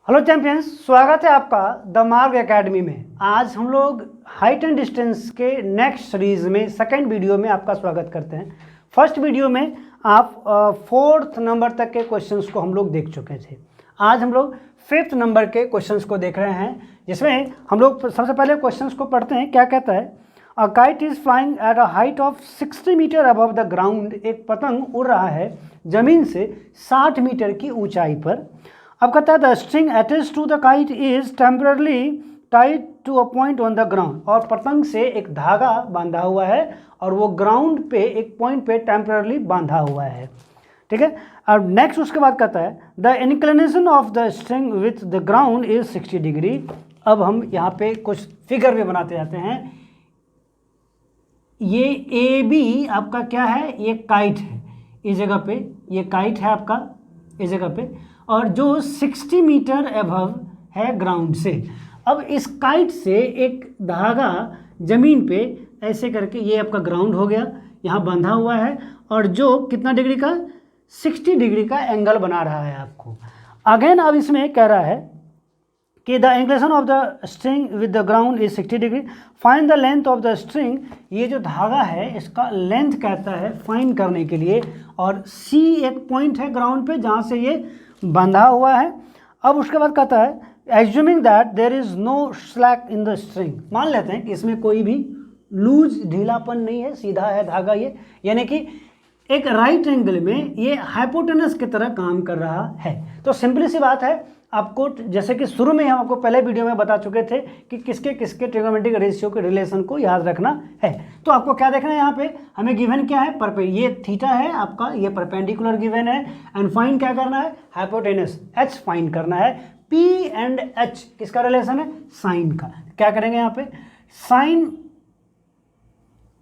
Hello champions, स्वागत है आपका द मार्ग एकेडमी में। आज हम लोग हाइट एंड डिस्टेंस के नेक्स्ट सीरीज में सेकंड वीडियो में आपका स्वागत करते हैं। फर्स्ट वीडियो में आप फोर्थ नंबर तक के क्वेश्चंस को हम लोग देख चुके थे। आज हम लोग फिफ्थ नंबर के क्वेश्चंस को देख रहे हैं, जिसमें हम लोग सबसे पहले क्वेश्चंस को पढ़ते हैं। क्या कहता है? A kite is flying at a height of 60 metre above the ground. एक पतंग उड़ रहा है जमीन से 60 मीटर की ऊंचाई पर। अब कहता है the string attached to the kite is temporarily tied to a point on the ground. और पतंग से एक धागा बांधा हुआ है और वो ग्राउंड पे एक पॉइंट पे टेम्पररली बांधा हुआ है। ठीक है। अब नेक्स्ट उसके बाद कहता है the inclination of the string with the ground is 60 degree. अब हम यहाँ पे कुछ फिगर भी बनाते जाते हैं। ये ए बी आपका क्या है? ये काइट है इस जगह पे, ये काइट है आपका इस जगह पे, और जो 60 मीटर अबव है ग्राउंड से। अब इस काइट से एक धागा जमीन पे ऐसे करके, ये आपका ग्राउंड हो गया, यहाँ बंधा हुआ है, और जो कितना डिग्री का? 60 डिग्री का एंगल बना रहा है आपको। अगेन अब इसमें कह रहा है कि the inclination of the string with the ground is 60 degree. Find the length of the string. ये जो धागा है इसका लेंथ कहता है फाइंड करने के लिए, और सी एक पॉइंट है ग्राउंड पे जहाँ से ये बंधा हुआ है। अब उसके बाद कहता है assuming that there is no slack in the string. मान लेते हैं कि इसमें कोई भी लूज ढीलापन नहीं है, सीधा है धागा ये, यानी कि एक राइट एंगल में ये हाइपोटेनस की तरह काम कर रहा है। तो सिंपली सी बात है, आपको जैसे कि शुरू में हम आपको पहले वीडियो में बता चुके थे कि किसके किसके ट्रिग्नोमेट्रिक रेशियो के रिलेशन को याद रखना है। तो आपको क्या देखना है यहाँ पे? हमें गिवन क्या है? ये थीटा है आपका, ये परपेंडिकुलर गिवन है, एंड फाइंड क्या करना है? हाइपोटेनस एच फाइंड करना है। पी एंड एच किसका रिलेशन है? साइन का। क्या करेंगे यहाँ पे? Sine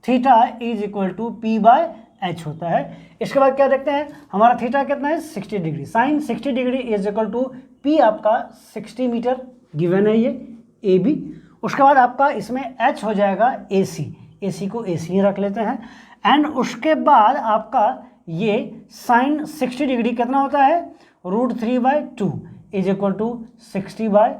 theta is equal to P by H होता है। इसके बाद क्या देखते हैं? हमारा थीटा कितना है? 60 degree. Sine 60 degree is equal to P आपका 60 मीटर गिवन है, ये ए बी। उसके बाद आपका इसमें एच हो जाएगा ए सी, ए सी को ए सी रख लेते हैं। एंड उसके बाद आपका ये साइन 60 डिग्री कितना होता है? √3/2 इज इक्वल टू 60 बाय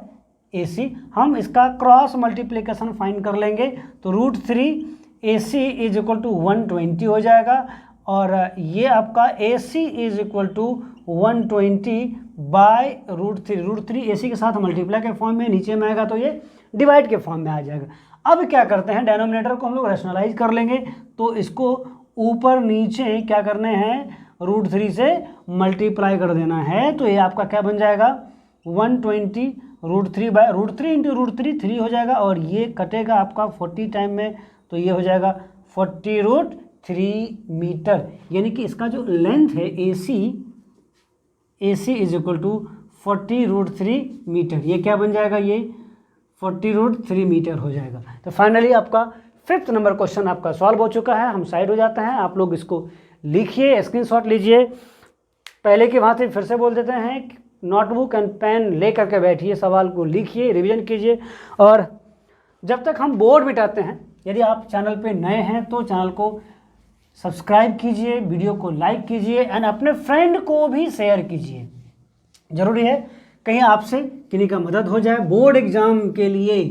ए सी। हम इसका क्रॉस मल्टीप्लिकेशन फाइंड कर लेंगे, तो √3 ए सी इज इक्वल टू 120 हो जाएगा, और ये आपका ए सी इज इक्वल टू 120 बाय √3 ए सी के साथ मल्टीप्लाई के फॉर्म में, नीचे में आएगा तो ये डिवाइड के फॉर्म में आ जाएगा। अब क्या करते हैं? डिनोमिनेटर को हम लोग रैशनलाइज कर लेंगे, तो इसको ऊपर नीचे क्या करने हैं? √3 से मल्टीप्लाई कर देना है। तो ये आपका क्या बन जाएगा? 120 √3 बाय √3 इंटू √3 3 हो जाएगा, और ये कटेगा आपका 40 टाइम में, तो ये हो जाएगा 40√3 मीटर। यानी कि इसका जो लेंथ है ए सी इज इक्वल टू 40√3 मीटर। ये क्या बन जाएगा? ये 40√3 मीटर हो जाएगा। तो फाइनली आपका फिफ्थ नंबर क्वेश्चन आपका सॉल्व हो चुका है। हम साइड हो जाते हैं, आप लोग इसको लिखिए, स्क्रीनशॉट लीजिए। पहले की भांति फिर से बोल देते हैं, नोटबुक एंड पेन ले करके बैठिए, सवाल को लिखिए, रिवीजन कीजिए। और जब तक हम बोर्ड मिटाते हैं, यदि आप चैनल पे नए हैं तो चैनल को सब्सक्राइब कीजिए, वीडियो को लाइक कीजिए, एंड अपने फ्रेंड को भी शेयर कीजिए। ज़रूरी है कहीं आपसे किन्हीं का मदद हो जाए बोर्ड एग्ज़ाम के लिए।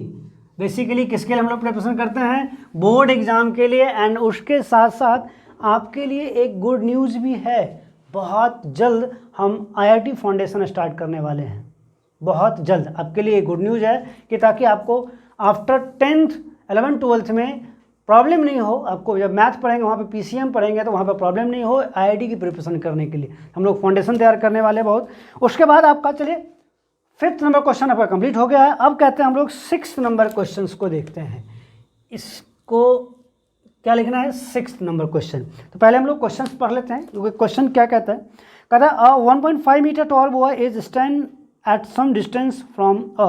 बेसिकली किसके लिए हम लोग प्रिपरेशन करते हैं? बोर्ड एग्ज़ाम के लिए। एंड उसके साथ साथ आपके लिए एक गुड न्यूज़ भी है, बहुत जल्द हम IIT फाउंडेशन स्टार्ट करने वाले हैं। बहुत जल्द आपके लिए गुड न्यूज़ है कि ताकि आपको आफ्टर 10th 11th 12th में प्रॉब्लम नहीं हो। आपको जब मैथ पढ़ेंगे वहाँ पे PCM पढ़ेंगे तो वहाँ पे प्रॉब्लम नहीं हो। IIT की प्रिपरेशन करने के लिए हम लोग फाउंडेशन तैयार करने वाले बहुत। उसके बाद आपका चलिए फिफ्थ नंबर क्वेश्चन आपका कंप्लीट हो गया है। अब कहते हैं हम लोग सिक्स्थ नंबर क्वेश्चन को देखते हैं। इसको क्या लिखना है? Sixth number question. तो पहले हम लोग क्वेश्चन पढ़ लेते हैं, क्योंकि क्वेश्चन क्या कहता है? कहता है 1.5 metre tall boy is stand at some distance from a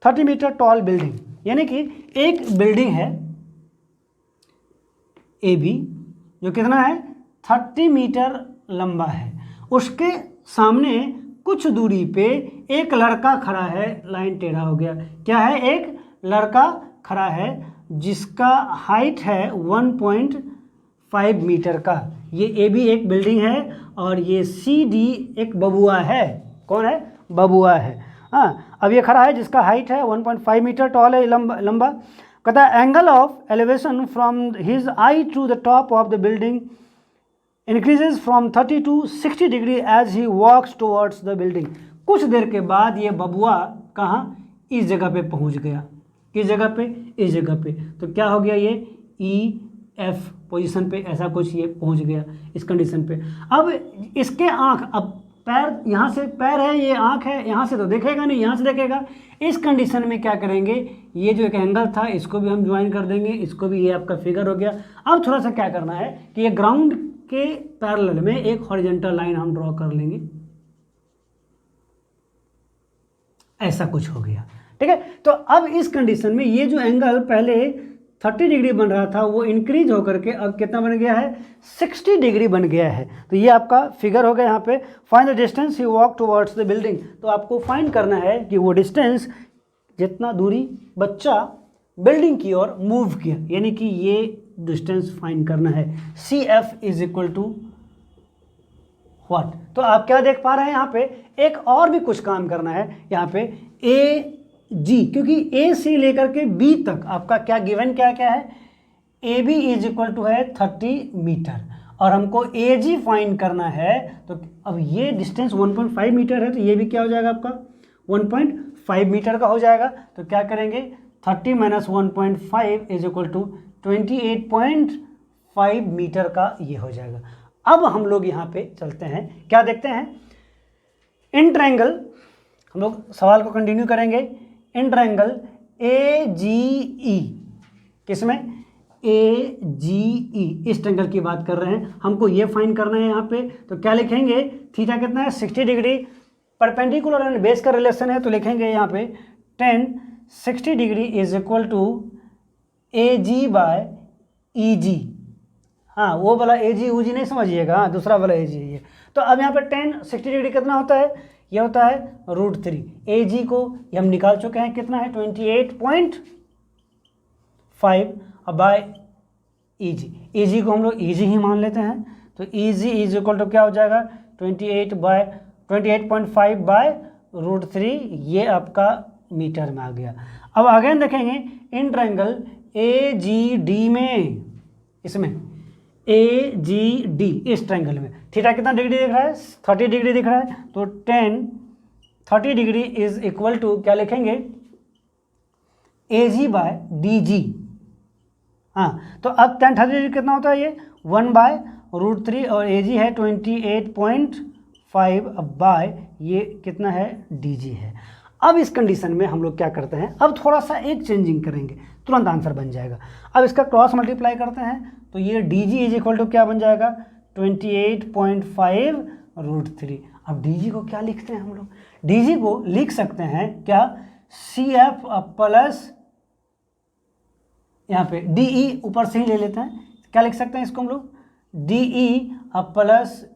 30 metre tall building. यानी कि एक बिल्डिंग है ए बी, जो कितना है? 30 मीटर लंबा है। उसके सामने कुछ दूरी पे एक लड़का खड़ा है। लाइन टेढ़ा हो गया। क्या है? एक लड़का खड़ा है जिसका हाइट है 1.5 मीटर का। ये ए बी एक बिल्डिंग है, और ये सी डी एक बबुआ है। कौन है? बबुआ है। हाँ, अब ये खड़ा है जिसका हाइट है 1.5 मीटर टॉल है, लंबा। कहता है angle of elevation from his eye to the top of the building increases from 30 to 60 degree as he walks towards the building. कुछ देर के बाद ये बबुआ कहाँ, इस जगह पे पहुँच गया। किस जगह पे, इस जगह पे। तो क्या हो गया, ये EF पोजीशन पे ऐसा कुछ ये पहुंच गया इस कंडीशन पे। अब इसके आँख, अब पैर, यहाँ से पैर है, ये आँख है, यहाँ से तो देखेगा नहीं, यहाँ से देखेगा। इस कंडीशन में क्या करेंगे, ये जो एक एंगल था इसको भी हम ज्वाइन कर देंगे, इसको भी, ये आपका फिगर हो गया। अब थोड़ा सा क्या करना है कि ये ग्राउंड के पैरेलल में एक हॉरिजॉन्टल लाइन हम ड्रॉ कर लेंगे, ऐसा कुछ हो गया, ठीक है। तो अब इस कंडीशन में ये जो एंगल पहले 30 डिग्री बन रहा था वो इंक्रीज होकर के अब कितना बन गया है, 60 डिग्री बन गया है। तो ये आपका फिगर हो गया यहाँ पे। Find the distance he walk towards the building. तो आपको फाइंड करना है कि वो डिस्टेंस, जितना दूरी बच्चा बिल्डिंग की ओर मूव किया, यानी कि ये डिस्टेंस फाइंड करना है। CF is equal to what. तो आप क्या देख पा रहे हैं यहाँ पे, एक और भी कुछ काम करना है यहाँ पे। AG, क्योंकि A से लेकर के B तक आपका क्या गिवन क्या क्या है, AB इज इक्वल टू है 30 मीटर और हमको AG फाइंड करना है। तो अब ये डिस्टेंस 1.5 मीटर है, तो ये भी क्या हो जाएगा आपका 1.5 मीटर का हो जाएगा। तो क्या करेंगे, 30 - 1.5 इज इक्वल टू 28.5 मीटर का ये हो जाएगा। अब हम लोग यहाँ पे चलते हैं, क्या देखते हैं, इन ट्रायंगल, हम लोग सवाल को कंटिन्यू करेंगे। इन ट्रायंगल AGE, किसमें, AGE, इस ट्रायंगल की बात कर रहे हैं, हमको ये फाइंड करना है यहाँ पे। तो क्या लिखेंगे, थीटा कितना है 60 डिग्री, परपेंडिकुलर एंड बेस का रिलेशन है, तो लिखेंगे यहाँ पे tan 60 degree is equal to AG/EG। हाँ, वो वाला AG UG नहीं समझिएगा, हाँ दूसरा वाला AG है ये। तो अब यहाँ पे tan 60 डिग्री कितना होता है, ये होता है √3। AG को ये हम निकाल चुके हैं, कितना है 28.5 बाय EG। EG को हम लोग EG ही मान लेते हैं, तो EG इज इक्वल टू क्या हो जाएगा 28.5 बाय √3, ये आपका मीटर में आ गया। अब अगेन देखेंगे इन ट्रायंगल AGD में, इसमें AGD, इस ट्रायंगल में थीटा कितना डिग्री दिख रहा है, 30 डिग्री दिख रहा है। तो tan 30 degree is equal to क्या लिखेंगे, AG/DG। हाँ, तो अब tan 30 डिग्री कितना होता है, ये 1/√3 और AG है 28.5 बाय ये कितना है DG है। अब इस कंडीशन में हम लोग क्या करते हैं, अब थोड़ा सा एक चेंजिंग करेंगे, तुरंत आंसर बन जाएगा। अब इसका क्रॉस मल्टीप्लाई करते हैं, तो ये DG इज इक्वल टू क्या बन जाएगा 28.5√3। अब DG को क्या लिखते हैं हम लोग, DG को लिख सकते हैं क्या, CF प्लस यहाँ पे DE ऊपर से ही ले लेते हैं, क्या लिख सकते हैं इसको हम लोग, DE plus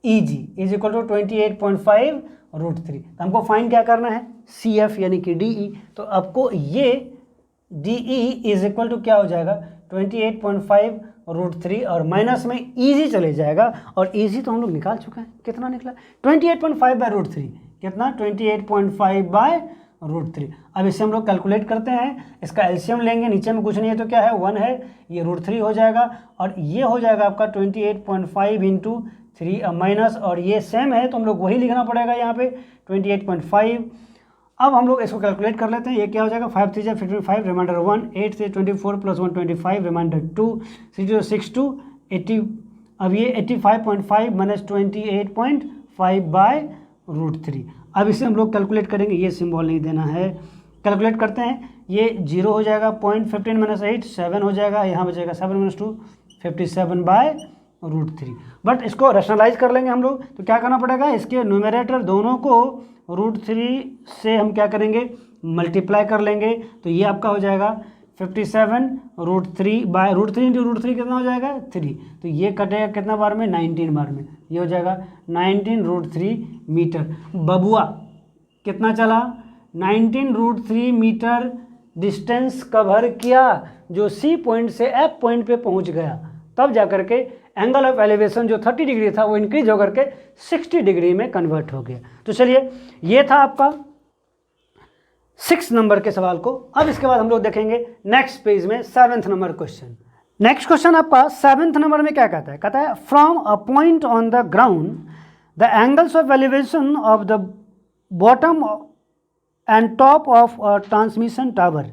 EG is equal to 28.5√3। तो हमको फाइंड क्या करना है, CF यानी कि DE। तो आपको ये DE इज इक्वल टू क्या हो जाएगा 28.5√3 और माइनस में EG चले जाएगा, और EG तो हम लोग निकाल चुके हैं, कितना निकला 28.5/√3, कितना 28.5/√3। अब इसे हम लोग कैलकुलेट करते हैं, इसका एलसीएम लेंगे, नीचे में कुछ नहीं है तो क्या है 1 है, ये √3 हो जाएगा, और ये हो जाएगा आपका 28.5 × 3 माइनस, और ये सेम है तो हम लोग वही लिखना पड़ेगा यहाँ पे 28.5। अब हम लोग इसको कैलकुलेट कर लेते हैं, ये क्या हो जाएगा 5 3 55 रिमाइंडर 1, 8 से 24 + 1 25 रिमाइंडर 2, 6 6 2 80। अब ये 85.5 - 28.5/√3। अब इसे हम लोग कैलकुलेट करेंगे, ये सिंबल नहीं देना है, कैलकुलेट करते हैं, ये 0 हो जाएगा, 0.15 - 8 7 हो जाएगा, यहाँ बचेगा 7 - 2 57/√3। बट इसको रैशनलाइज कर लेंगे हम लोग, तो क्या करना पड़ेगा, इसके न्यूमरेटर दोनों को √3 से हम क्या करेंगे मल्टीप्लाई कर लेंगे, तो ये आपका हो जाएगा 57√3/√3 × √3 कितना हो जाएगा 3। तो ये कटेगा कितना बार में 19 बार में, ये हो जाएगा 19√3 मीटर। बबुआ कितना चला 19√3 मीटर डिस्टेंस कवर किया, जो C पॉइंट से F पॉइंट पे पहुंच गया, तब जाकर के एंगल ऑफ एलिवेशन जो 30 डिग्री था वो इंक्रीज होकर के 60 डिग्री में कन्वर्ट हो गया। तो चलिए, ये था आपका 6 नंबर के सवाल को। अब इसके बाद हम लोग देखेंगे नेक्स्ट पेज में 7th number question. Next question आपका 7th नंबर में क्या कहता है? कहता है from a point on the ground the angles of elevation of the bottom and top of a transmission tower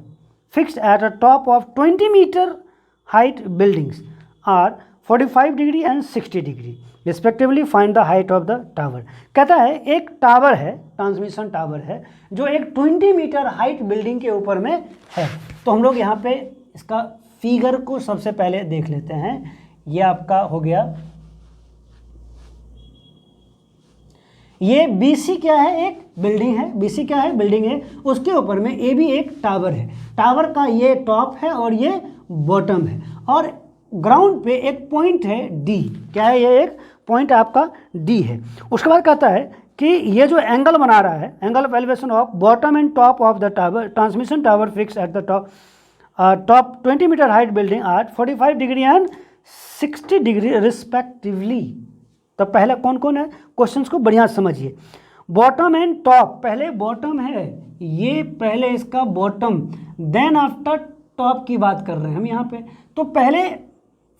fixed at a top of 20 metre height buildings are 45 degree and 60 degree respectively find the height of the tower. कहता है एक tower है, transmission tower है, जो एक 20 metre height building के ऊपर में है। तो हम लोग यहाँ पे इसका फिगर को सबसे पहले देख लेते हैं। ये आपका हो गया, ये BC क्या है? एक बिल्डिंग है। BC क्या है? बिल्डिंग है। उसके ऊपर में AB एक टावर है। टावर का ये टॉप है और ये बॉटम है, और ग्राउंड पे एक पॉइंट है D। क्या है? ये एक पॉइंट आपका D है। उसके बाद कहता है कि ये जो एंगल बना रहा है, angle of elevation of bottom and top of the tower transmission tower fix at the top 20 metre height building are 45 degree and 60 degree respectively. तो पहले कौन कौन है? क्वेश्चंस को बढ़िया समझिए। बॉटम एंड टॉप, पहले बॉटम है, ये पहले इसका बॉटम, देन आफ्टर टॉप की बात कर रहे हैं हम यहाँ पे। तो पहले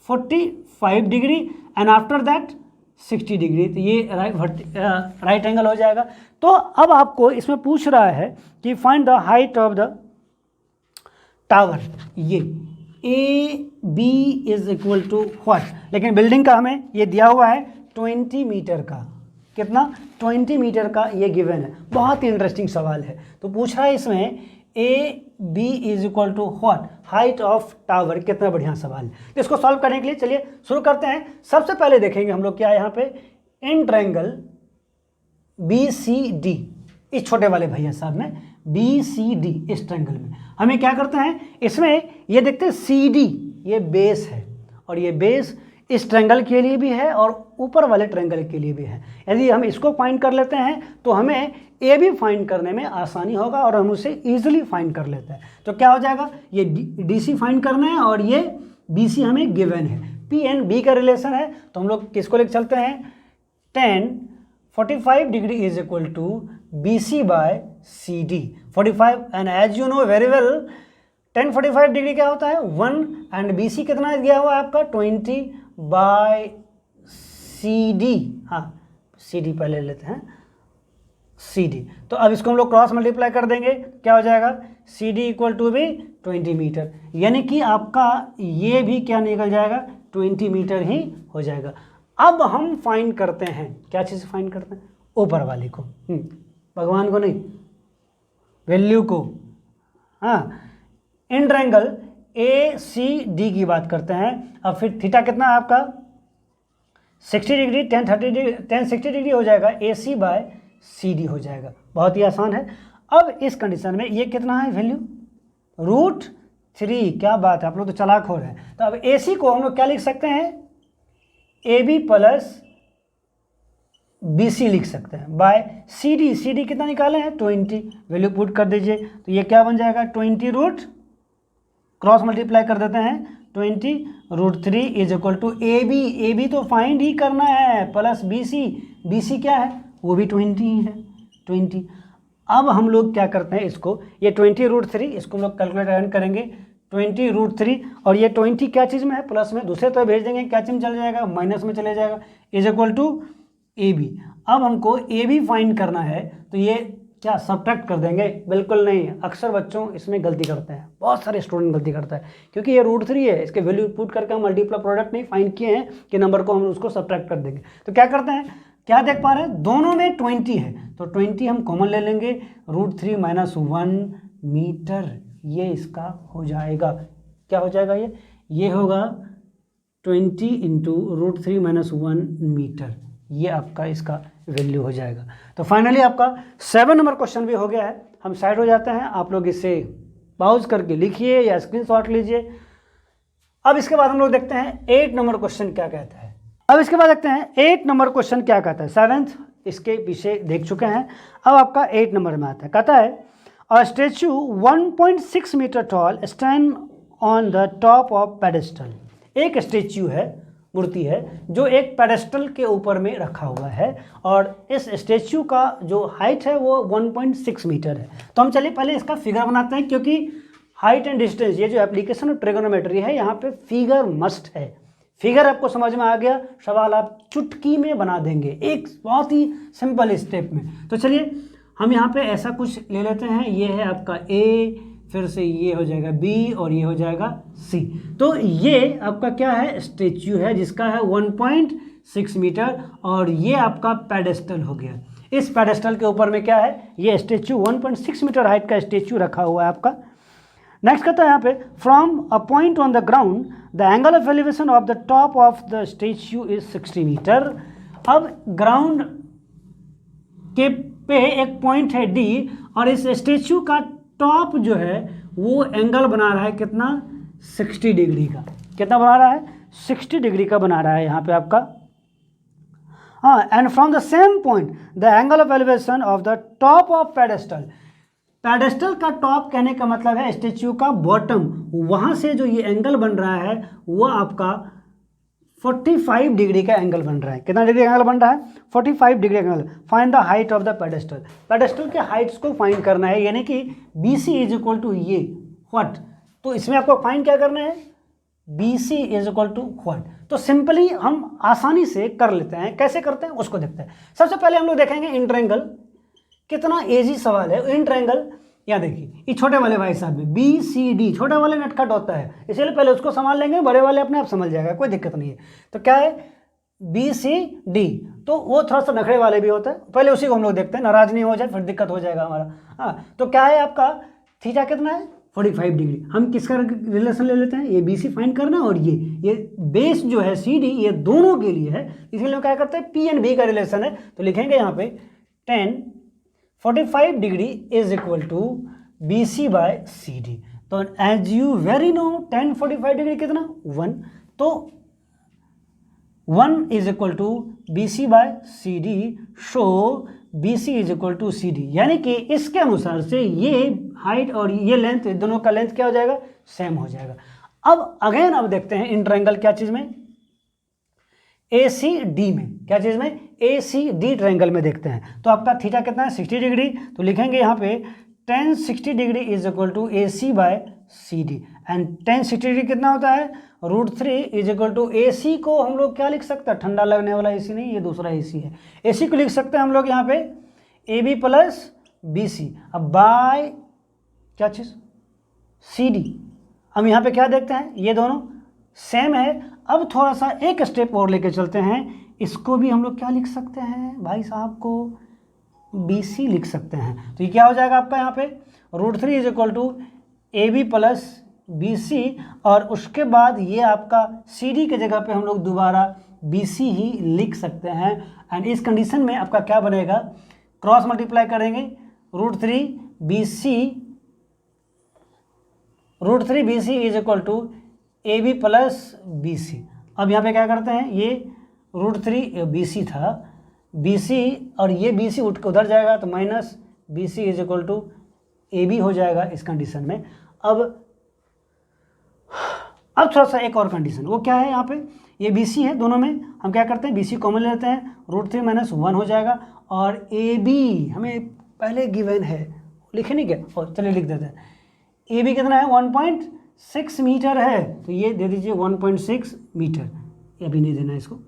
45 degree and after that 60 degree, तो ये राइट एंगल हो जाएगा। तो अब आपको इसमें पूछ रहा है कि find the height of the tower. ये AB is equal to what? लेकिन बिल्डिंग का हमें ये दिया हुआ है 20 मीटर का। कितना? 20 मीटर का ये गिवन है। बहुत ही इंटरेस्टिंग सवाल है। तो पूछ रहा है इसमें AB is equal to what? Height of tower. कितना बढ़िया सवाल है। तो इसको सॉल्व करने के लिए चलिए शुरू करते हैं। सबसे पहले देखेंगे हम लोग क्या है यहाँ पे, इन ट्रायंगल BCD, इस छोटे वाले भैया साहब में BCD, इस ट्रायंगल में हमें क्या करते हैं, इसमें ये देखते हैं CD, ये बेस है, और ये बेस इस ट्रायंगल के लिए भी है और ऊपर वाले ट्रायंगल के लिए भी है। यदि हम इसको फाइंड कर लेते हैं तो हमें ए भी फाइंड करने में आसानी होगा और हम उसे ईजिली फाइंड कर लेते हैं। तो क्या हो जाएगा, ये DC फाइंड करना है और ये BC हमें गिवन है। P एंड B का रिलेशन है, तो हम लोग किसको लिख चलते हैं, tan 45 degree is equal to BC by CD। 45 and as you know very well, tan 45 degree क्या होता है 1, एंड BC कितना दिया हुआ है आपका 20 बाय CD। हाँ, CD पहले लेते हैं, CD। तो अब इसको हम लोग क्रॉस मल्टीप्लाई कर देंगे, क्या हो जाएगा, CD इक्वल टू भी 20 मीटर, यानी कि आपका ये भी क्या निकल जाएगा 20 मीटर ही हो जाएगा। अब हम फाइंड करते हैं, क्या चीज़ फाइंड करते हैं, ऊपर वाले को, भगवान को नहीं, वैल्यू को। हाँ, इन ट्रायंगल ACD की बात करते हैं। अब फिर थीटा कितना है आपका 60 डिग्री, tan 60 डिग्री हो जाएगा AC बाय CD हो जाएगा। बहुत ही आसान है। अब इस कंडीशन में ये कितना है वैल्यू, √3। क्या बात है, आप लोग तो चालाक हो रहे हैं। तो अब AC को हम लोग क्या लिख सकते हैं, AB प्लस BC लिख सकते हैं बाय CD कितना निकाले हैं 20, वैल्यू पुट कर दीजिए, तो ये क्या बन जाएगा 20 क्रॉस मल्टीप्लाई कर देते हैं 20 √3 इज इक्वल टू AB तो फाइंड ही करना है, प्लस BC क्या है, वो भी 20 ही है 20। अब हम लोग क्या करते हैं, इसको ये 20 √3, इसको हम लोग कैलकुलेट करेंगे 20 √3, और ये 20 क्या चीज़ में है, प्लस में, दूसरे तो भेज देंगे क्या चीज़ में चले जाएगा, माइनस में चले जाएगा, इज इक्वल टू AB। अब हमको AB फाइंड करना है, तो ये क्या सब्ट्रैक्ट कर देंगे, बिल्कुल नहीं। अक्सर बच्चों इसमें गलती करते हैं, बहुत सारे स्टूडेंट गलती करता है, क्योंकि ये √3 है, इसके वैल्यू पुट करके हम मल्टीप्लाई प्रोडक्ट नहीं फाइंड किए हैं कि नंबर को हम उसको सब्ट्रैक्ट कर देंगे। तो क्या करते हैं, क्या देख पा रहे हैं, दोनों में 20 है, तो 20 हम कॉमन ले लेंगे, √3 - 1 मीटर, ये इसका हो जाएगा, क्या हो जाएगा, ये होगा 20 × √3 - 1 मीटर, ये आपका इसका वैल्यू हो जाएगा। तो फाइनली आपका 7 नंबर क्वेश्चन भी हो गया है। हम साइड हो जाते हैं, आप लोग इसे पॉज करके लिखिए या स्क्रीनशॉट लीजिए। अब इसके बाद हम लोग देखते हैं 8 नंबर क्वेश्चन क्या कहता है। अब इसके बाद देखते हैं 8 नंबर क्वेश्चन क्या कहता है। 7th इसके पीछे देख चुके हैं, अब आपका 8 नंबर में आता है। कहता है a statue 1.6 metre tall stand on the top of pedestal. एक स्टैचू है मूर्ति है जो एक पेडेस्टल के ऊपर में रखा हुआ है और इस स्टेच्यू का जो हाइट है वो 1.6 मीटर है। तो हम चलिए पहले इसका फिगर बनाते हैं, क्योंकि हाइट एंड डिस्टेंस ये जो एप्लीकेशन ऑफ ट्रिगोनोमेट्री है यहाँ पे फिगर मस्ट है। फिगर आपको समझ में आ गया, सवाल आप चुटकी में बना देंगे एक बहुत ही सिंपल स्टेप में। तो चलिए हम यहाँ पे ऐसा कुछ ले लेते हैं, ये है आपका ए, फिर से ये हो जाएगा बी और ये हो जाएगा सी। तो ये आपका क्या है, स्टेच्यू है जिसका है 1.6 मीटर और ये आपका पेडेस्टल हो गया। इस पेडेस्टल के ऊपर में क्या है, ये स्टेच्यू 1.6 मीटर हाइट का स्टेच्यू रखा हुआ है आपका। नेक्स्ट कहता है यहाँ पे from a point on the ground the angle of elevation of the top of the statue is 60 metre. अब ग्राउंड के पे एक पॉइंट है डी और इस स्टेच्यू का टॉप जो है वो एंगल बना रहा है कितना, 60 डिग्री का। कितना बना रहा है, 60 डिग्री का बना रहा है यहाँ पे आपका। हाँ, and from the same point the angle of elevation of the top of pedestal. Pedestal का टॉप कहने का मतलब है स्टेच्यू का बॉटम, वहाँ से जो ये एंगल बन रहा है वो आपका 45 डिग्री का एंगल बन रहा है। कितना डिग्री एंगल बन रहा है, 45 degree angle. Find the height of the pedestal. Pedestal के हाइट्स को फाइंड करना है, यानी कि B C is equal to ये व्हाट। तो इसमें आपको फाइंड क्या करना है, B C is equal to what. तो सिंपली हम आसानी से कर लेते हैं, कैसे करते हैं उसको देखते हैं। सबसे पहले हम लोग देखेंगे इन ट्रायंगल, कितना इजी सवाल है। इन ट्रायंगल यहाँ देखिए, ये छोटे वाले भाई साहब में बी सी डी, छोटे वाले नटखट होता है इसलिए पहले उसको संभाल लेंगे, बड़े वाले अपने आप समझ जाएगा, कोई दिक्कत नहीं है। तो क्या है, बी सी डी, तो वो थोड़ा सा नखरे वाले भी होता है, पहले उसी को हम लोग देखते हैं, नाराज नहीं हो जाए फिर दिक्कत हो जाएगा हमारा। हाँ, तो क्या है आपका थीटा कितना है, 45 डिग्री। हम किसका रिलेशन ले लेते हैं, ये बी सी फाइंड करना और ये बेस जो है सी डी, ये दोनों के लिए है, इसलिए हम क्या करते हैं पी एंड बी का रिलेशन है। तो लिखेंगे यहाँ पे 45 degree is equal to B C by C D. तो as you very know 45 degree कितना 1, तो 1 is equal to B C by C D, so B C is equal to C D. यानी कि इसके अनुसार से ये हाइट और ये लेंथ, दोनों का लेंथ क्या हो जाएगा, सेम हो जाएगा। अब अगेन अब देखते हैं इन ट्रायंगल क्या चीज में, ए सी डी में, क्या चीज़ में, ए सी डी ट्रायंगल में देखते हैं। तो आपका थीटा कितना है 60 डिग्री, तो लिखेंगे यहाँ पे tan 60 degree is equal to A C by C D. And tan 60 degree कितना होता है, √3 is equal to A C को हम लोग क्या लिख सकते हैं, ठंडा लगने वाला ए सी नहीं, ये दूसरा ए सी है। ए सी को लिख सकते हैं हम लोग यहाँ पे A B plus B C, अब बाय क्या चीज़, सी डी। हम यहाँ पे क्या देखते हैं, ये दोनों सेम है। अब थोड़ा सा एक स्टेप और लेके चलते हैं, इसको भी हम लोग क्या लिख सकते हैं भाई साहब को, बी सी लिख सकते हैं। तो ये क्या हो जाएगा आपका यहाँ पे √3 is equal to A B plus B C, और उसके बाद ये आपका सी डी के जगह पे हम लोग दोबारा बी सी ही लिख सकते हैं। एंड इस कंडीशन में आपका क्या बनेगा, क्रॉस मल्टीप्लाई करेंगे √3 B C is equal to A B plus B C. अब यहाँ पे क्या करते हैं, ये √3 बी सी था, बी सी और ये बी सी उधर जाएगा तो minus B C is equal to A B हो जाएगा इस कंडीशन में। अब थोड़ा सा एक और कंडीशन, वो क्या है, यहाँ पे ये बी सी है, दोनों में हम क्या करते हैं बी सी कॉमन लेते हैं, √3 - 1 हो जाएगा, और ए बी हमें पहले गिवन है, लिखे नहीं क्या, और चलिए लिख देते हैं। ए बी कितना है 1.6 मीटर है, तो ये दे दीजिए 1.6 मीटर, ये भी नहीं देना इसको।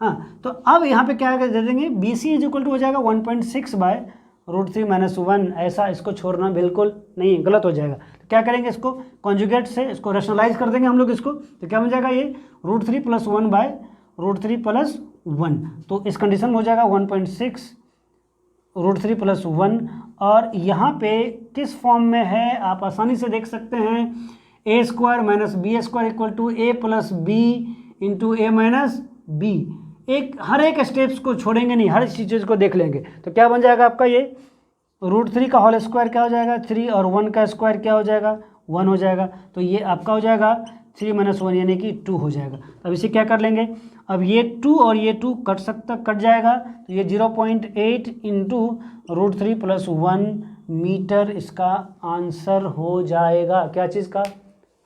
हाँ, तो अब यहाँ पे क्या दे देंगे, B C is equal to हो जाएगा 1.6 बाय √3 - 1। ऐसा इसको छोड़ना बिल्कुल नहीं, गलत हो जाएगा। तो क्या करेंगे, इसको कॉन्जुगेट से इसको रैशनलाइज कर देंगे हम लोग इसको, तो क्या बन जाएगा ये √3 + 1 बाय √3 + 1। तो इस कंडीशन में हो जाएगा 1.6 √3 + 1। और यहाँ पे किस फॉर्म में है आप आसानी से देख सकते हैं, a² - b² equal to a + b into a - b। हर एक स्टेप्स को छोड़ेंगे नहीं, हर चीज़ को देख लेंगे। तो क्या बन जाएगा आपका ये √3 का होल स्क्वायर क्या हो जाएगा 3, और 1 का स्क्वायर क्या हो जाएगा 1 हो जाएगा। तो ये आपका हो जाएगा 3 - 1 यानी कि 2 हो जाएगा। अब इसे क्या कर लेंगे, अब ये 2 और ये 2 कट जाएगा, तो ये 0.8 इंटू √3 + 1 मीटर इसका आंसर हो जाएगा। क्या चीज़ का,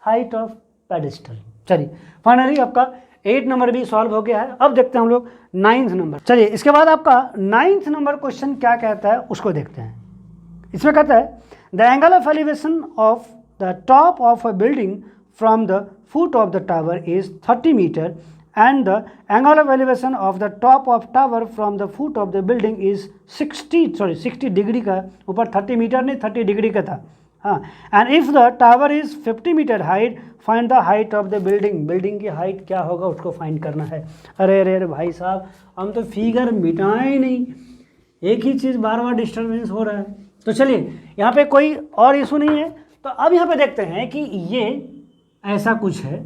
हाइट ऑफ पेडेस्टल। चलिए फाइनली आपका 8 नंबर भी सॉल्व हो गया है। अब देखते हैं हम लोग 9th नंबर। चलिए इसके बाद आपका 9th नंबर क्वेश्चन क्या कहता है उसको देखते हैं। इसमें कहता है the angle of elevation of the top of a building from the foot of the tower is 30 metre and the angle of elevation of the top of tower from the foot of the building is 60 degree का, ऊपर 30 metre नहीं 30 degree का था। हाँ, and if the tower is 50 metre height find the height of the building. Building की height क्या होगा उसको फाइंड करना है। अरे अरे अरे भाई साहब, हम तो फिगर मिटाए नहीं, एक ही चीज़ बार बार डिस्टर्बेंस हो रहा है। तो चलिए यहाँ पे कोई और इशू नहीं है। तो अब यहाँ पे देखते हैं कि ये ऐसा कुछ है,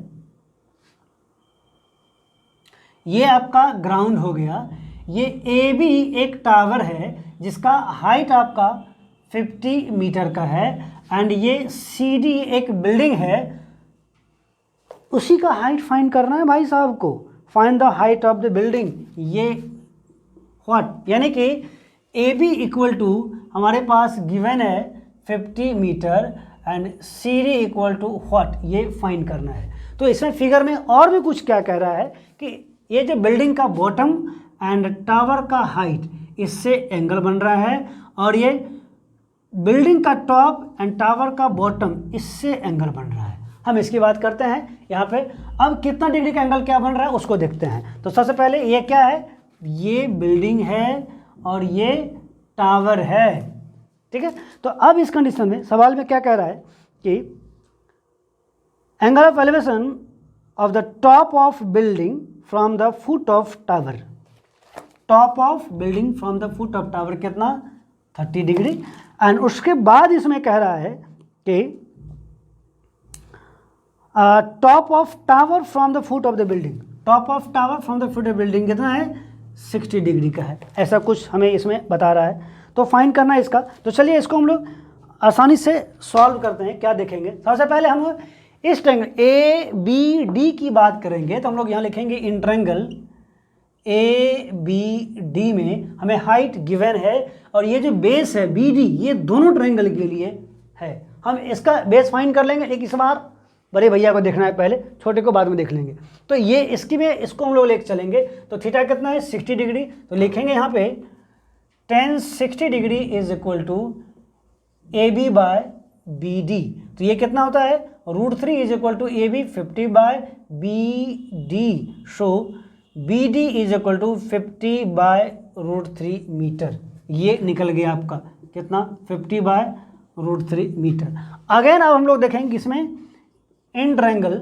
ये आपका ग्राउंड हो गया, ये ए बी एक टावर है जिसका हाइट आपका 50 मीटर का है एंड ये सी डी एक बिल्डिंग है, उसी का हाइट फाइंड करना है भाई साहब को। Find the height of the building, ये व्हाट, यानी कि ए बी इक्वल टू हमारे पास गिवन है 50 metre and C D equal to what, ये फाइंड करना है। तो इसमें फिगर में और भी कुछ क्या कह रहा है कि ये जो बिल्डिंग का बॉटम एंड टावर का हाइट, इससे एंगल बन रहा है, और ये बिल्डिंग का टॉप एंड टावर का बॉटम, इससे एंगल बन रहा है। हम इसकी बात करते हैं यहाँ पे। अब कितना डिग्री का एंगल क्या बन रहा है उसको देखते हैं। तो सबसे पहले ये क्या है, ये बिल्डिंग है और ये टावर है, ठीक है। तो अब इस कंडीशन में सवाल में क्या कह रहा है कि angle of elevation of the top of building from the foot of tower, top of building from the foot of tower कितना, 30 डिग्री। एंड उसके बाद इसमें कह रहा है कि top of tower from the foot of the building, top of tower from the foot of building कितना है, 60 डिग्री का है। ऐसा कुछ हमें इसमें बता रहा है, तो फाइंड करना है इसका। तो चलिए इसको हम लोग आसानी से सॉल्व करते हैं। क्या देखेंगे, सबसे पहले हम इस ट्रायंगल ए बी डी की बात करेंगे। तो हम लोग यहाँ लिखेंगे in triangle A B D में हमें हाइट गिवन है और ये जो बेस है बी डी, ये दोनों ट्रायंगल के लिए है। हम इसका बेस फाइंड कर लेंगे, लेकिन इस बार बड़े भैया को देखना है पहले, छोटे को बाद में देख लेंगे। तो ये इसकी में इसको हम लोग लेके चलेंगे। तो थीटा कितना है, 60 डिग्री। तो लिखेंगे यहाँ पे tan 60 degree is equal to A B by B D. तो ये कितना होता है, √3 is equal to A B 50 by B D. So B D is equal to 50 by √3 metre. ये निकल गया आपका कितना, 50 बाय √3 मीटर। अगेन अब हम लोग देखेंगे इसमें in triangle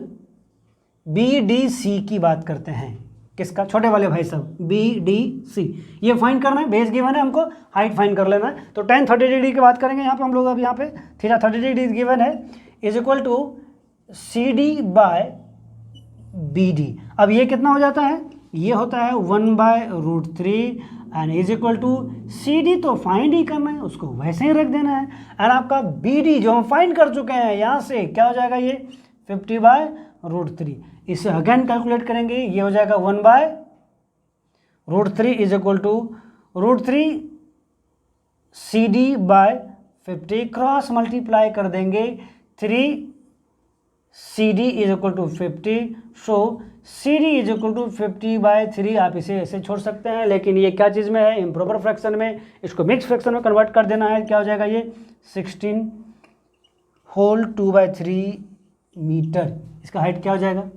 B D C की बात करते हैं। किसका, छोटे वाले भाई साहब, बी डी सी। ये फाइंड करना है, बेस गिवन है, हमको हाइट फाइंड कर लेना है। तो tan 30 डिग्री की बात करेंगे यहाँ पे हम लोग। अब यहाँ पे थीटा 30 डिग्री गिवन है is equal to C D by B D. अब ये कितना हो जाता है, ये होता है 1 by √3 and is equal to C D. तो फाइंड ही करना है, उसको वैसे ही रख देना है। एंड आपका बी डी जो हम फाइंड कर चुके हैं, यहाँ से क्या हो जाएगा, ये 50 बाय √3। इसे अगेन कैलकुलेट करेंगे, ये हो जाएगा 1 by √3 is equal to √3 C D by 50, cross multiply कर देंगे, 3 C D is equal to 50। So C D is equal to 50 by 3। आप इसे ऐसे छोड़ सकते हैं, लेकिन ये क्या चीज़ में है, इम्प्रॉपर फ्रैक्शन में। इसको मिक्स फ्रैक्शन में कन्वर्ट कर देना है। क्या हो जाएगा, ये 16 होल 2/3 मीटर। इसका हाइट क्या हो जाएगा,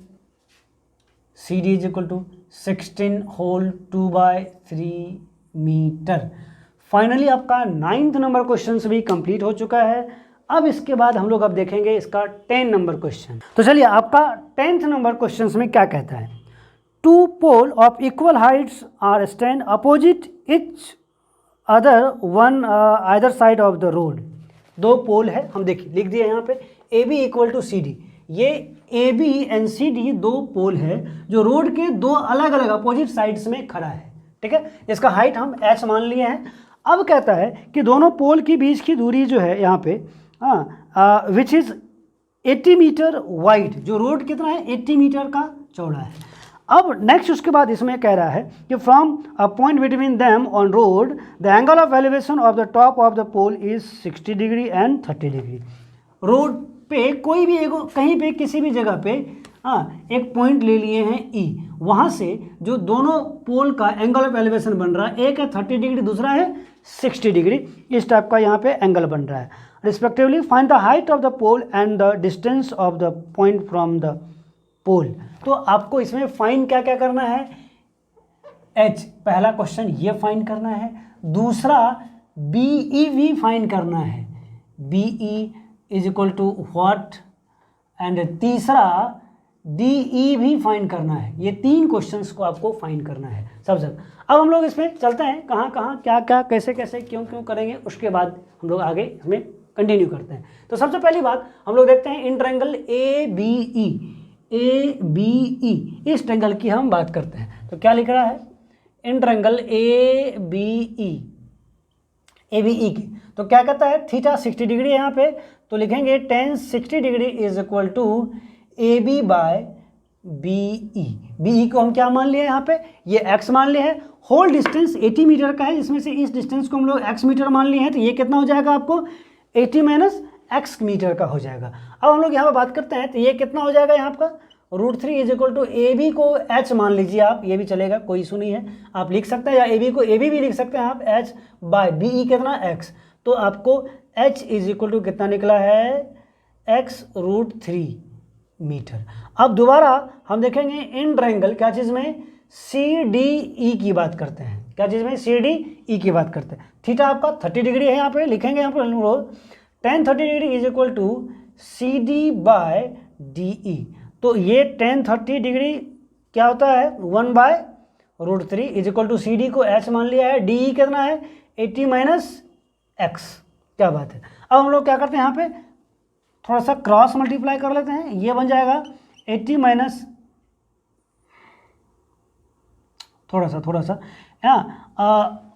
C D is equal to 16 whole 2/3 metre. Finally आपका 9th नंबर क्वेश्चन भी कंप्लीट हो चुका है। अब इसके बाद हम लोग अब देखेंगे इसका 10 नंबर क्वेश्चन। तो चलिए आपका 10th नंबर क्वेश्चन में क्या कहता है, 2 pole of equal heights are stand opposite each other one either side of the road. 2 pole है, हम देखिए लिख दिए यहाँ पे A B equal to C D. ये A B and C D 2 pole है जो रोड के 2 अलग अलग अपोजिट साइड्स में खड़ा है, ठीक है। इसका हाइट हम h मान लिए हैं। अब कहता है कि दोनों पोल के बीच की दूरी जो है यहाँ पे विच इज़ 80 मीटर वाइड, जो रोड कितना है 80 मीटर का चौड़ा है। अब नेक्स्ट उसके बाद इसमें कह रहा है कि from a point between them on road the angle of elevation of the top of the pole is 60 degree and 30 degree. Road पे कोई भी कहीं पे किसी भी जगह पे हाँ, एक पॉइंट ले लिए हैं ई, वहाँ से जो दोनों पोल का एंगल ऑफ एलिवेशन बन रहा है, एक है 30 डिग्री, दूसरा है 60 डिग्री, इस टाइप का यहाँ पे एंगल बन रहा है। Respectively find the height of the pole and the distance of the point from the pole. तो आपको इसमें फाइंड क्या क्या करना है, एच, पहला क्वेश्चन ये फाइंड करना है, दूसरा बी ई भी फाइंड करना है, B E is equal to what, and तीसरा डी ई भी फाइंड करना है। ये तीन क्वेश्चंस को आपको फाइंड करना है सबसे। अब हम लोग इसमें चलते हैं, कहाँ कहाँ क्या क्या कैसे कैसे क्यों क्यों करेंगे, उसके बाद हम लोग आगे इसमें कंटिन्यू करते हैं। तो सबसे पहली बात हम लोग देखते हैं इन ट्रायंगल ए बी ई, इस ट्रायंगल की हम बात करते हैं। तो क्या लिख रहा है, इन ट्रायंगल ए बी ई की, तो क्या कहता है, थीटा 60 डिग्री है यहाँ पे, तो लिखेंगे tan 60 degree is equal to A B by B E को हम क्या मान लिए यहाँ पे, ये x मान लिए हैं, होल डिस्टेंस 80 मीटर का है, इसमें से इस डिस्टेंस को हम लोग x मीटर मान लिए हैं, तो ये कितना हो जाएगा आपको 80 माइनस x मीटर का हो जाएगा। अब हम लोग यहाँ पर बात करते हैं, तो ये कितना हो जाएगा यहाँ आपका √3 is equal to A B को h मान लीजिए आप, ये भी चलेगा, कोई इशू नहीं है, आप लिख सकते हैं, या ए बी को ए बी भी लिख सकते हैं आप, h बाय बी ई कितना x, तो आपको h इज इक्वल टू कितना निकला है x √3 मीटर। अब दोबारा हम देखेंगे इन ट्रायंगल क्या चीज़ में, सी डी ई की बात करते हैं, क्या चीज़ में, सी डी ई की बात करते हैं। थीटा आपका 30 डिग्री है, यहाँ पे लिखेंगे, यहाँ पर tan 30 degree is equal to C D by D E, तो ये tan 30 डिग्री क्या होता है 1 by √3 is equal to C D को h मान लिया है, डी ई कितना है 80 माइनस x, क्या बात है। अब हम लोग क्या करते हैं, यहाँ पे थोड़ा सा क्रॉस मल्टीप्लाई कर लेते हैं, ये बन जाएगा 80 माइनस थोड़ा सा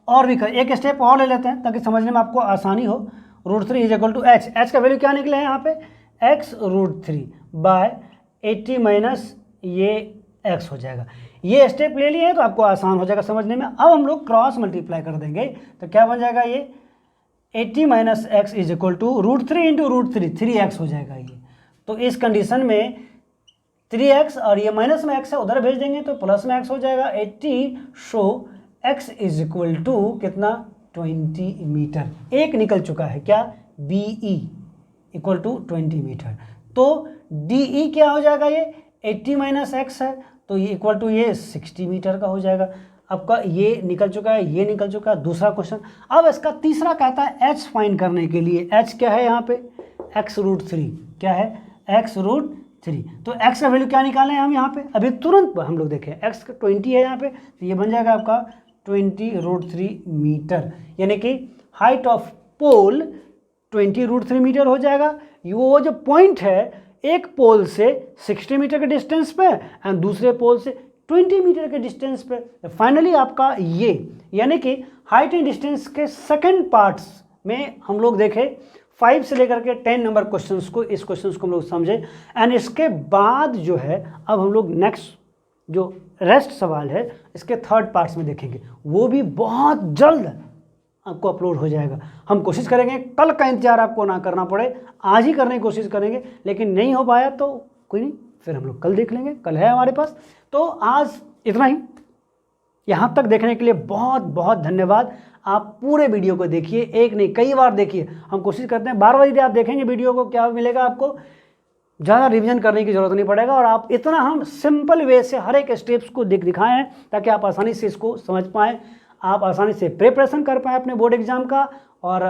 और भी एक स्टेप और ले लेते हैं ताकि समझने में आपको आसानी हो। √3 इज इक्वल टू h का वैल्यू क्या निकले हैं यहाँ पे x √3 बाय 80 माइनस ये x हो जाएगा। ये स्टेप ले लिए हैं तो आपको आसान हो जाएगा समझने में। अब हम लोग क्रॉस मल्टीप्लाई कर देंगे तो क्या बन जाएगा, ये 80 minus x is equal to √3 into √3 3x हो जाएगा ये। तो इस कंडीशन में 3x और ये माइनस में x है उधर भेज देंगे तो प्लस में x हो जाएगा 80, so x is equal to कितना 20 मीटर। एक निकल चुका है क्या, B E equal to 20 metre. तो डी ई क्या हो जाएगा, ये 80 माइनस x है तो ये इक्वल टू ये 60 मीटर का हो जाएगा। आपका ये निकल चुका है, ये निकल चुका है। दूसरा क्वेश्चन, अब इसका तीसरा कहता है h फाइंड करने के लिए। h क्या है यहाँ पे x √3, क्या है x √3। तो x का वैल्यू क्या निकालें हम यहाँ पे, अभी तुरंत हम लोग देखें, x का 20 है यहाँ पे तो ये बन जाएगा आपका 20 √3 मीटर, यानी कि हाइट ऑफ पोल 20 √3 मीटर हो जाएगा। वो जो पॉइंट है एक पोल से 60 मीटर के डिस्टेंस पे एंड दूसरे पोल से 20 मीटर के डिस्टेंस पे। फाइनली आपका ये यानी कि हाइट एंड डिस्टेंस के सेकंड पार्ट्स में हम लोग देखें 5 से लेकर के 10 नंबर क्वेश्चंस को, इस क्वेश्चंस को हम लोग समझे एंड इसके बाद जो है अब हम लोग नेक्स्ट जो रेस्ट सवाल है इसके थर्ड पार्ट्स में देखेंगे, वो भी बहुत जल्द आपको अपलोड हो जाएगा। हम कोशिश करेंगे कल का इंतजार आपको ना करना पड़े, आज ही करने की कोशिश करेंगे, लेकिन नहीं हो पाया तो कोई नहीं, फिर हम लोग कल देख लेंगे, कल है हमारे पास। तो आज इतना ही, यहाँ तक देखने के लिए बहुत बहुत धन्यवाद। आप पूरे वीडियो को देखिए, एक नहीं कई बार देखिए। हम कोशिश करते हैं बार बार यदि आप देखेंगे वीडियो को क्या मिलेगा आपको, ज़्यादा रिवीजन करने की ज़रूरत नहीं पड़ेगा और आप इतना हम सिंपल वे से हर एक स्टेप्स को दिखाएं हैं ताकि आप आसानी से इसको समझ पाएँ, आप आसानी से प्रिपरेशन कर पाएँ अपने बोर्ड एग्ज़ाम का और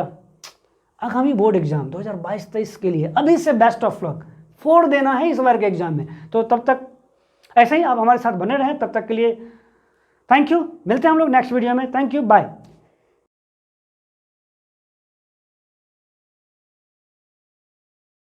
आगामी बोर्ड एग्ज़ाम 2022-23 के लिए अभी से बेस्ट ऑफ लक, फोड़ देना है इस बार के एग्ज़ाम में। तो तब तक ऐसे ही आप हमारे साथ बने रहें, तब तक के लिए थैंक यू। मिलते हैं हम लोग नेक्स्ट वीडियो में। Thank you, bye.